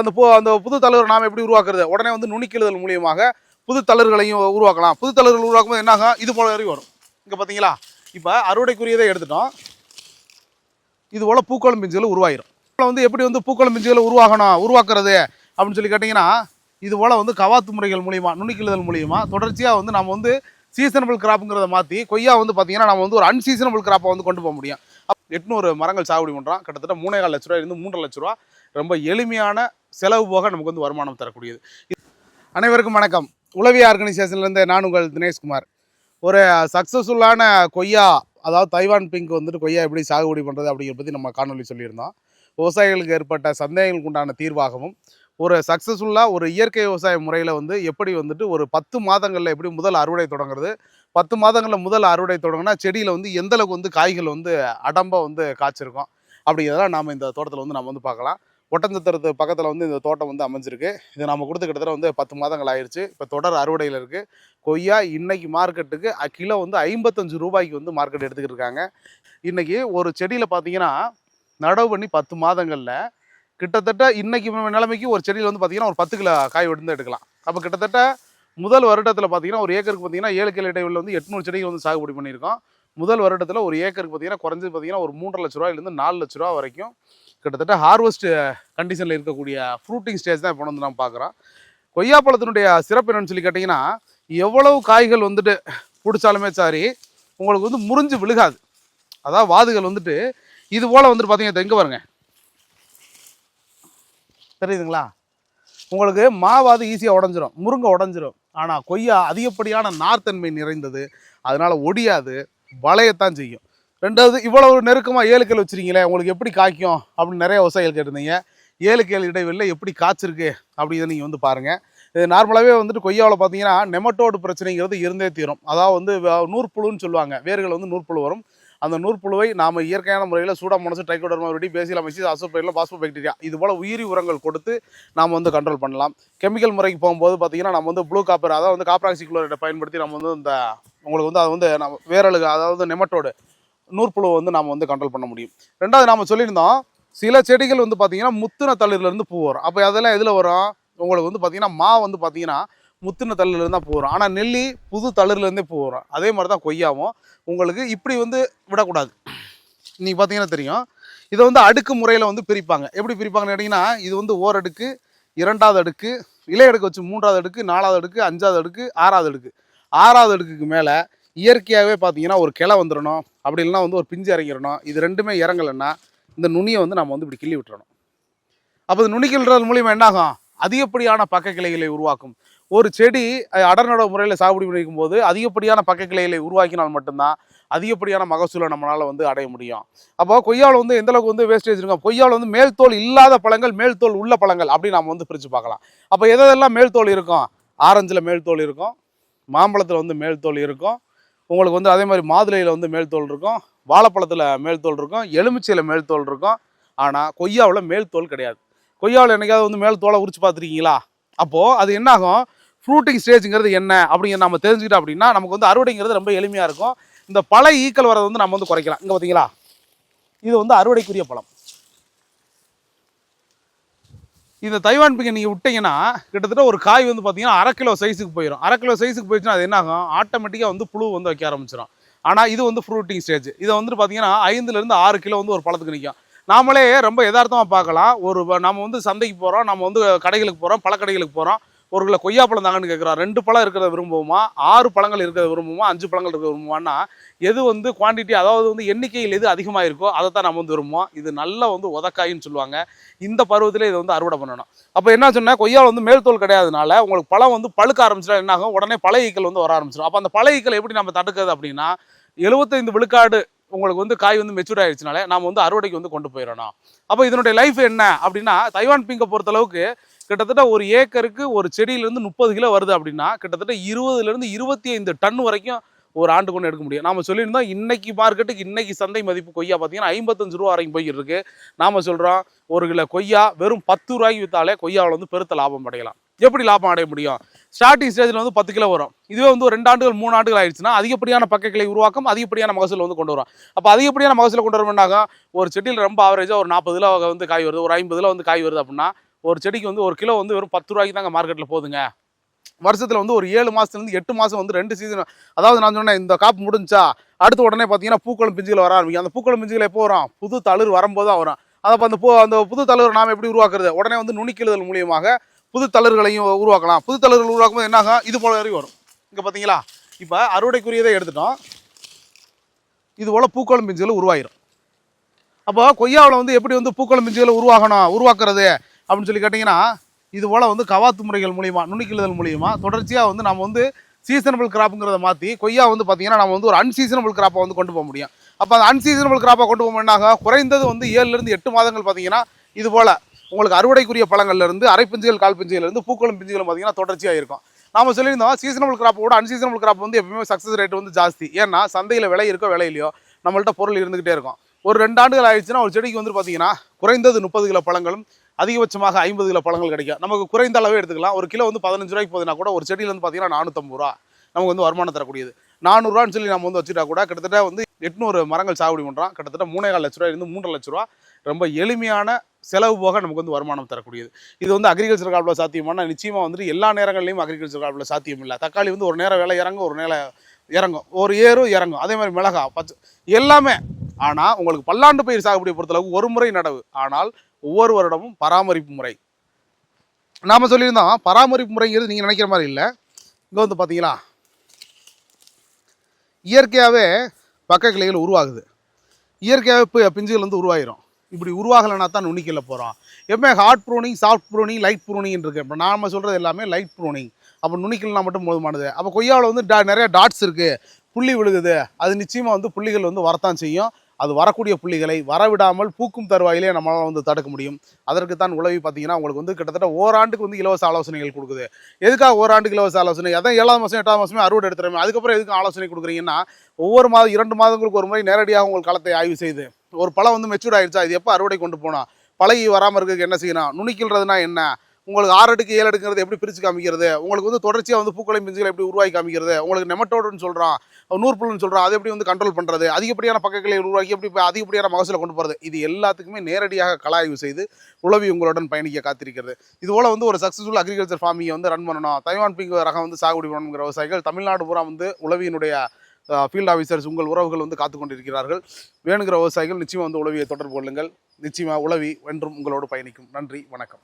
அந்த புது தளர் நாம் எப்படி உருவாக்குறது? உடனே வந்து நுனிக்கெழுதல் மூலியமாக புது தளர்களையும் உருவாக்கலாம். புது தளர்கள் உருவாக்கும்போது என்ன ஆகும்? இது போல வரைக்கும் வரும். இங்கே பார்த்தீங்களா? இப்போ அறுவடைக்குரியதை எடுத்துட்டோம். இது போல பூக்களும் பிஞ்சுகள் உருவாயிரும். வந்து எப்படி வந்து பூக்களும் பிஞ்சுகளை உருவாக்குறது அப்படின்னு சொல்லி கேட்டிங்கன்னா, இது போல் வந்து கவாத்து முறைகள் மூலியமா, நுனிக்கெழுதல் மூலியமா தொடர்ச்சியாக வந்து நம்ம வந்து சீசனபிள் கிராப்புங்கிறத மாற்றி கொய்யா வந்து பார்த்தீங்கன்னா நம்ம வந்து ஒரு அன்சீசனபிள் கிராப்பை வந்து கொண்டு போக முடியும். 800 மரங்கள் சாகுபடி பண்ணுறோம். கிட்டத்தட்ட 3,4 லட்ச ரூபாயிலிருந்து 3,5 லட்ச ரூபா. ரொம்ப எளிமையான செலவு போக நமக்கு வந்து வருமானம் தரக்கூடியது. அனைவருக்கும் வணக்கம். உளவி ஆர்கனைசேஷன்லேருந்து நான் உங்கள் தினேஷ்குமார். ஒரு சக்ஸஸ்ஃபுல்லான கொய்யா, அதாவது தைவான் பிங்க் வந்துட்டு கொய்யா எப்படி சாகுபடி பண்ணுறது அப்படிங்கிறத பற்றி நம்ம காணொலி சொல்லியிருந்தோம். விவசாயிகளுக்கு ஏற்பட்ட சந்தேகங்களுக்கு உண்டான தீர்வாகவும், ஒரு சக்ஸஸ்ஃபுல்லாக ஒரு இயற்கை விவசாய முறையில் வந்து எப்படி வந்துட்டு ஒரு 10 மாதங்களில் எப்படி முதல் அறுவடை தொடங்குறது, 10 மாதங்களில் முதல் அறுவடை தொடங்கினா செடியில் வந்து எந்தளவுக்கு வந்து காய்கள் வந்து அடம்பாக வந்து காய்ச்சிருக்கும் அப்படிங்கிறதெல்லாம் நாம் இந்த தோட்டத்தில் வந்து நம்ம வந்து பார்க்கலாம். ஒட்டஞ்சத்திரத்து பக்கத்தில் வந்து இந்த தோட்டம் வந்து அமைஞ்சிருக்கு. இது நம்ம கொடுத்து கிட்டத்தட்ட வந்து 10 மாதங்கள் ஆயிடுச்சு. இப்போ தொடர் அறுவடையில் இருக்குது. கொய்யா இன்றைக்கி மார்க்கெட்டுக்கு கிலோ வந்து 55 ரூபாய்க்கு வந்து மார்க்கெட் எடுத்துக்கிட்டு இருக்காங்க. இன்றைக்கி ஒரு செடியில் பார்த்தீங்கன்னா நடவு பண்ணி 10 மாதங்களில் கிட்டத்தட்ட இன்றைக்கி நிலைமைக்கு ஒரு செடியில் வந்து பார்த்திங்கன்னா ஒரு 10 கிலோ காய் வந்து எடுக்கலாம். அப்போ கிட்டத்தட்ட முதல் வருடத்தில் பார்த்திங்கன்னா ஒரு ஏக்கருக்கு பார்த்திங்கன்னா 7 கிலோ இடைவெளியில் வந்து 800 செடிகள் வந்து சாகுபடி பண்ணியிருக்கோம். முதல் வருடத்தில் ஒரு ஏக்கருக்கு பார்த்திங்கன்னா குறைஞ்சது பார்த்திங்கன்னா ஒரு 3,5 லட்ச ரூபாயிலேருந்து 4 லட்ச ரூபா வரைக்கும் கிட்டத்தட்ட ஹார்வெஸ்ட் கண்டிஷனில் இருக்கக்கூடிய ஃப்ரூட்டிங் ஸ்டேஜ் தான் இப்போ வந்து நம்ம பார்க்குறோம். கொய்யாப்பழத்தினுடைய சிறப்பு என்னென்னு சொல்லி கேட்டிங்கன்னா, எவ்வளவு காய்கள் வந்துட்டு பிடிச்சாலுமே சாரி உங்களுக்கு வந்து முறிஞ்சு விழுகாது. அதாவது வாதுகள் வந்துட்டு இது போல் வந்துட்டு பார்த்தீங்கன்னா எங்கே பாருங்க தெரியுதுங்களா? உங்களுக்கு மாவாது ஈஸியாக உடஞ்சிரும், முருங்கை உடஞ்சிரும். ஆனால் கொய்யா அதிகப்படியான நார்த்தன்மை நிறைந்தது, அதனால் ஒடியாது, வளையத்தான் செய்யும். ரெண்டாவது இவ்வளவு நெருக்கமாக 7 கிலோ வச்சுருக்கீங்களே உங்களுக்கு எப்படி காய்க்கும் அப்படின்னு நிறைய விவசாயிகள் கேட்டிருந்தீங்க. 7 கிலோ இடைவெளியில் எப்படி காய்ச்சிருக்கு அப்படி இதை நீங்கள் வந்து பாருங்கள். இது நார்மலாகவே வந்துட்டு கொய்யாவில் பார்த்தீங்கன்னா நெமட்டோடு பிரச்சனைங்கிறது இருந்தே தீரும். அதாவது வந்து நூற்புழுன்னு சொல்லுவாங்க, வேர்கள் வந்து நூற்புழு வரும். அந்த நூற்புழுவை நாம் இயற்கையான முறையில் pseudomonas, trichoderma viride, paecilomyces, azospirillum, phosphobacteria இது போல் உயிரி உரங்கள் கொடுத்து நாம் வந்து கண்ட்ரோல் பண்ணலாம். கெமிக்கல் முறைக்கு போகும்போது பார்த்திங்கன்னா நம்ம வந்து ப்ளூ காப்பர், அதாவது வந்து காப்ராக்சிக்ளோரைடை பயன்படுத்தி நம்ம வந்து இந்த உங்களுக்கு வந்து அது வந்து நம்ம வேரலுக்கு, அதாவது நெமட்டோடு நூற்புழுவை வந்து நாம் வந்து கண்ட்ரோல் பண்ண முடியும். ரெண்டாவது நாம் சொல்லியிருந்தோம், சில செடிகள் வந்து பார்த்திங்கன்னா முத்தின தளிர்லேருந்து பூ வரும். அப்போ அதெல்லாம் எதில் வரும்? உங்களுக்கு வந்து பார்த்திங்கன்னா வந்து பார்த்திங்கன்னா முத்தின தளிர்லேருந்து தான் பூ வரும். ஆனால் நெல்லி புது தளிர்லேருந்தே பூ வரும். அதே மாதிரி தான் கொய்யாவும் உங்களுக்கு இப்படி வந்து விடக்கூடாது. நீங்கள் பார்த்தீங்கன்னா தெரியும், இதை வந்து அடுக்கு முறையில் வந்து பிரிப்பாங்க. எப்படி பிரிப்பாங்கன்னு கேட்டிங்கன்னா, இது வந்து ஓரடுக்கு, 2வது அடுக்கு, இலை அடுக்கு வச்சு 3வது அடுக்கு, 4வது அடுக்கு, 5வது அடுக்கு, 6வது அடுக்கு. 6வது அடுக்குக்கு மேலே இயற்கையாகவே பார்த்தீங்கன்னா ஒரு கிளை வந்துடணும், அப்படி இல்லைனா வந்து ஒரு பிஞ்சு இறங்கிடணும். இது ரெண்டுமே இறங்கலைன்னா இந்த நுனியை வந்து நம்ம வந்து இப்படி கிள்ளி விட்டுறணும். அப்போ இது நுனி கிள்றது மூலிமா என்னாகும்? அதிகப்படியான பக்க கிளைகளை உருவாக்கும். ஒரு செடி அடர்நடவு முறையில் சாகுபடி பண்ணிக்கும் போது அதிகப்படியான பக்க கிளைகளை உருவாக்கினால் மட்டும்தான் அதிகப்படியான மகசூலை நம்மளால் வந்து அடைய முடியும். அப்போ கொய்யாவில் வந்து எந்தளவுக்கு வந்து வேஸ்டேஜ் இருக்கும்? கொய்யாவில் வந்து மேல் தோல் இல்லாத பழங்கள், மேல் தோல் உள்ள பழங்கள் அப்படின்னு நம்ம வந்து பிரித்து பார்க்கலாம். அப்போ எதெல்லாம் மேல் தோல் இருக்கும்? ஆரஞ்சில் மேல் தோல் இருக்கும், மாம்பழத்தில் வந்து மேல் தோல் இருக்கும், உங்களுக்கு வந்து அதே மாதிரி மாதுளையில் வந்து மேல் தோல் இருக்கும், வாழைப்பழத்தில் மேல் தோல் இருக்கும், எலுமிச்சையில் மேல் தோல் இருக்கும். ஆனால் கொய்யாவில் மேல் தோல் கிடையாது. கொய்யாவில் என்னைக்காவது வந்து மேல் தோலை உரிச்சு பார்த்துருக்கீங்களா? அப்போது அது என்னாகும்? ஃப்ரூட்டிங் ஸ்டேஜுங்கிறது என்ன அப்படிங்கிற நம்ம தெரிஞ்சுக்கிட்டோம் அப்படின்னா நமக்கு வந்து அறுவடைங்கிறது ரொம்ப எளிமையாக இருக்கும். இந்த பழ ஈக்கள் வரதை வந்து நம்ம வந்து குறைக்கலாம். இங்கே பார்த்தீங்களா, இது வந்து அறுவடைக்குரிய பழம். இந்த தைவான் பிங்கை நீங்கள் விட்டீங்கன்னா கிட்டத்தட்ட ஒரு காய் வந்து பார்த்தீங்கன்னா 1/2 கிலோ சைஸுக்கு போயிடும். 1/2 கிலோ சைஸுக்கு போயிடுச்சுன்னா அது என்னாகும்? ஆட்டோமேட்டிக்காக வந்து புழு வந்து வைக்க ஆரம்பிச்சிடும். ஆனால் இது வந்து ஃப்ரூட்டிங் ஸ்டேஜ். இதை வந்துட்டு பார்த்தீங்கன்னா 5லேருந்து 6 கிலோ வந்து ஒரு பழத்துக்கு நிற்கும். நாமளே ரொம்ப யதார்த்தமாக பார்க்கலாம். நம்ம வந்து சந்தைக்கு போகிறோம், நம்ம வந்து கடைகளுக்கு போகிறோம், பழக்கடைகளுக்கு போகிறோம், ஒரு கிலோ கொய்யாப்பழம் தாங்கன்னு கேட்குறோம். 2 பழம் இருக்கிறத விரும்புவோமா, 6 பழங்கள் இருக்கிறத விரும்புவோமா, 5 பழங்கள் இருக்கிறத விரும்புவான்னா எது வந்து குவான்டிட்டி, அதாவது வந்து எண்ணிக்கையில் எது அதிகமாக இருக்கோ அதை தான் நம்ம வந்து விரும்புவோம். இது நல்ல வந்து உதக்காயின்னு சொல்லுவாங்க. இந்த பருவத்தில் இதை வந்து அறுவடை பண்ணணும். அப்போ என்ன சொன்னால், கொய்யாவில் வந்து மேல் தோல் கிடையாதுனால உங்களுக்கு பழம் வந்து பழுக்க ஆரம்பிச்சிட்டா என்னாகும்? உடனே பழ ஈக்கள் வந்து வர ஆரம்பிச்சிடும். அப்போ அந்த பழ ஈக்கள் எப்படி நம்ம தடுக்கிறது அப்படின்னா, 75 விழுக்காடு உங்களுக்கு வந்து காய் வந்து மெச்சூர் ஆகிடுச்சுனாலே நாம் வந்து அறுவடைக்கு வந்து கொண்டு போயிடணும். அப்போ இதனுடைய லைஃப் என்ன அப்படின்னா, தைவான் பிங்கை பொறுத்தளவுக்கு கிட்டத்தட்ட ஒரு ஏக்கருக்கு ஒரு செடியிலேருந்து 30 கிலோ வருது அப்படின்னா கிட்டத்தட்ட 20லேருந்து 25 டன் வரைக்கும் ஒரு ஆண்டு கொண்டு எடுக்க முடியும். நாம் சொல்லியிருந்தோம், இன்னைக்கு மார்க்கெட்டுக்கு இன்னைக்கு சந்தை மதிப்பு கொய்யா பார்த்தீங்கன்னா 55 ரூபா வரைக்கும் போய்கிட்டு இருக்கு. நாம் சொல்கிறோம், ஒரு கிலோ கொய்யா வெறும் 10 ரூபாய்க்கு விற்றாலே கொய்யாவில் வந்து பெருத்த லாபம் அடையலாம். எப்படி லாபம் அடைய முடியும்? ஸ்டார்டிங் ஸ்டேஜில் வந்து 10 கிலோ வரும். இதுவே வந்து ஒரு 2 ஆண்டுகள் 3 ஆண்டுகள் ஆயிடுச்சுன்னா அதிகப்படியான பக்க கிளை உருவாக்கும், அதிகப்படியான மகசூல் வந்து கொண்டு வரும். அப்போ அதிகப்படியான மகசூலை கொண்டு வரணும்னாங்க ஒரு செடியில் ரொம்ப ஆவரேஜாக ஒரு 40 கிலோ வந்து காய் வருது, ஒரு 50 கிலோ வந்து காய் வருது அப்படின்னா ஒரு செடிக்கு வந்து 1 கிலோ வந்து வெறும் 10 ரூபாய்க்கு தாங்க மார்க்கெட்டில் போகுதுங்க. வருஷத்தில் வந்து ஒரு 7 மாதத்துலேருந்து 8 மாதம் வந்து 2 சீசன். அதாவது நான் சொன்னேன் இந்த காப்பு முடிஞ்சா அடுத்த உடனே பார்த்தீங்கன்னா பூக்களும் பிஞ்சுகள் வர ஆரம்பிக்கும். அந்த பூக்களும் பிஞ்சுகள் எப்போ வரும்? புது தளிர் வரும்போது தான் வரும். அதை அந்த புது தளிர் நாம் எப்படி உருவாக்குறது? உடனே வந்து நுனிக்கிழுதல் மூலியமாக புது தளிர்களையும் உருவாக்கலாம். புது தளிர்கள் உருவாக்கும்போது என்ன ஆகும்? இது போல வரைக்கும் வரும். இங்கே பார்த்தீங்களா, இப்போ அறுவடைக்குரியதை எடுத்துட்டோம். இது போல் பூக்களும் பிஞ்சுகளும் உருவாயிரும். அப்போ கொய்யாவில் வந்து எப்படி வந்து பூக்களும் பிஞ்சுகளை உருவாக்குறது அப்படின்னு சொல்லி கேட்டிங்கன்னா, இது போல் வந்து கவாத்து முறைகள் மூலிமா, நுனிக்கிழுதல் மூலிமா தொடர்ச்சியாக வந்து நம்ம வந்து சீசனபிள் கிராப்புங்கிறத மாற்றி கொய்யா வந்து பார்த்திங்கன்னா நம்ம வந்து ஒரு அன்சீசனபிள் கிராப்பை வந்து கொண்டு போக முடியும். அப்போ அந்த அன்சீசனபிள் கிராப்பை கொண்டு போக என்னாக, குறைந்தது வந்து 7லேருந்து 8 மாதங்கள் பார்த்தீங்கன்னா இது போல் உங்களுக்கு அறுவடைக்குரிய பழங்கள்லேருந்து அரை பிஞ்சுகள் கால் பிஞ்சுகள்லேருந்து பூக்களும் பிஞ்சுகளும் பார்த்தீங்கன்னா தொடர்ச்சியாக இருக்கும். நாம் சொல்லியிருந்தோம் சீசனபிள் கிராப்போட அன்சீசனபிள் கிராப் வந்து எப்பவுமே சக்ஸஸ் ரேட் வந்து ஜாஸ்தி. ஏன்னா சந்தையில் விலை இருக்கோ விலை இல்லையோ நம்மள்ட்ட பொருள் இருந்துகிட்டே இருக்கும். ஒரு 2 ஆண்டுகள் ஆயிடுச்சுன்னா ஒரு செடிக்கு வந்து பார்த்தீங்கன்னா குறைந்தது 30 கிலோ பழங்களும் அதிகபட்சமாக 50 கிலோ பழங்கள் கிடைக்கும். நமக்கு குறைந்த அளவே எடுத்துக்கலாம். ஒரு கிலோ வந்து 15 ரூபாய்க்கு போகுதுன்னா கூட ஒரு செடியில் வந்து பார்த்தீங்கன்னா 450 ரூபா நமக்கு வந்து வருமானம் தரக்கூடியது. 400 ரூபான்னு சொல்லி நம்ம வந்து வச்சுட்டா கூட கிட்டத்தட்ட வந்து 800 மரங்கள் சாகுபடி பண்ணுறோம். கிட்டத்தட்ட 3,4 லட்ச ரூபாயிலிருந்து 3,5 லட்ச ரூபா ரொம்ப எளிமையான செலவு போக நமக்கு வந்து வருமானம் தரக்கூடியது. இது வந்து அக்ரிகல்ச்சர் காப்பில் சாத்தியமான நிச்சயமாக வந்துட்டு எல்லா நேரங்கள்லையும் அக்ரிகல்ச்சர் காப்பில் சாத்தியம் இல்லை. தக்காளி வந்து ஒரு நேரம் விலை இறங்கும், ஒரு நேரம் இறங்கும், ஒரு ஏறும் இறங்கும். அதே மாதிரி மிளகா, பச்சை எல்லாமே. ஆனால் உங்களுக்கு பல்லாண்டு பயிர் சாகுபடியை பொறுத்தளவுக்கு ஒரு முறை நடவு, ஆனால் ஒவ்வொரு வருடமும் பராமரிப்பு முறை. நாம் சொல்லியிருந்தோம் பராமரிப்பு முறைங்கிறது நீங்கள் நினைக்கிற மாதிரி இல்லை. இங்கே வந்து பார்த்தீங்களா இயற்கையாகவே பக்க கிளைகள் உருவாகுது. இயற்கையாகவே பிஞ்சுகள் வந்து உருவாயிரும். இப்படி உருவாகலைன்னா தான் நுனிக்கல்ல போகிறோம். எப்பவுமே hard pruning, soft pruning, light pruning இருக்குது. இப்போ நாம் சொல்கிறது எல்லாமே லைட் ப்ரூனிங். அப்போ நுனிக்கல்னா மட்டும் போதுமானது. அப்போ கொய்யாவில் வந்து நிறைய டாட்ஸ் இருக்குது, புள்ளி விழுகுது. அது நிச்சயமாக வந்து புள்ளிகள் வந்து வரத்தான் செய்யும். அது வரக்கூடிய புள்ளிகளை வரவிடாமல் பூக்கும் தருவாயிலே நம்மளால் வந்து தடுக்க முடியும். அதற்கு தான் உழவி பார்த்தீங்கன்னா உங்களுக்கு வந்து கிட்டத்தட்ட ஓராண்டுக்கு வந்து இலவச ஆலோசனைகள் கொடுக்குது. எதுக்காக ஓராண்டுக்கு இலவச ஆலோசனை? அதான் 7ஆம் மாதம் 8ஆம் மாதமே அறுவடை எடுத்துறமே. அதுக்கப்புறம் எதுக்கு ஆலோசனை கொடுக்குறீங்கன்னா, ஒவ்வொரு மாதம் 2 மாதங்களுக்கு ஒரு முறை நேரடியாக உங்கள் களத்தை ஆய்வு செய்து ஒரு பழம் வந்து மெச்சூர்ட் ஆயிடுச்சா, இது எப்போ அறுவடை கொண்டு போனோம், பழகி வராமல் இருக்கிறதுக்கு என்ன செய்யணும், நுனிக்கில்றதுனா என்ன, உங்களுக்கு 6 அடுக்கு 7 அடுக்குங்கிறது எப்படி பிரித்து காமிக்கிறது, உங்களுக்கு வந்து தொடர்ச்சியாக வந்து பூக்களையும் பிஞ்சுகளை எப்படி உருவாக்கி காமிக்கிறது, உங்களுக்கு நெமட்டோடுன்னு சொல்கிறோம், நூற்புல்னு சொல்கிறோம், அதை எப்படி வந்து கண்ட்ரோல் பண்ணுறது, அதிகப்படியான பக்கங்களை உருவாக்கி எப்படி அதிகப்படியான மகசூலை கொண்டு போகிறது, இது எல்லாத்துக்குமே நேரடியாக கலாய்வு செய்து உழவி உங்களுடன் பயணிக்க காத்திருக்கிறது. இதுபோல் வந்து ஒரு சக்ஸஸ்ஃபுல் அக்ரிகல்ச்சர் ஃபார்மிங்கை வந்து ரன் பண்ணணும், தைவான் பிங்க் ரகம் வந்து சாகுபடி பண்ணணுங்கிற விவசாயிகள் தமிழ்நாடு பூரா வந்து உழவியினுடைய ஃபீல்டு ஆஃபீஸர்ஸ் உங்கள் உறவுகள் வந்து காத்து கொண்டிருக்கிறார்கள். வேணுங்கிற விவசாயிகள் நிச்சயமாக வந்து உழவியை தொடர்பு கொள்ளுங்கள். நிச்சயமாக உழவி என்றும் உங்களோடு பயணிக்கும். நன்றி, வணக்கம்.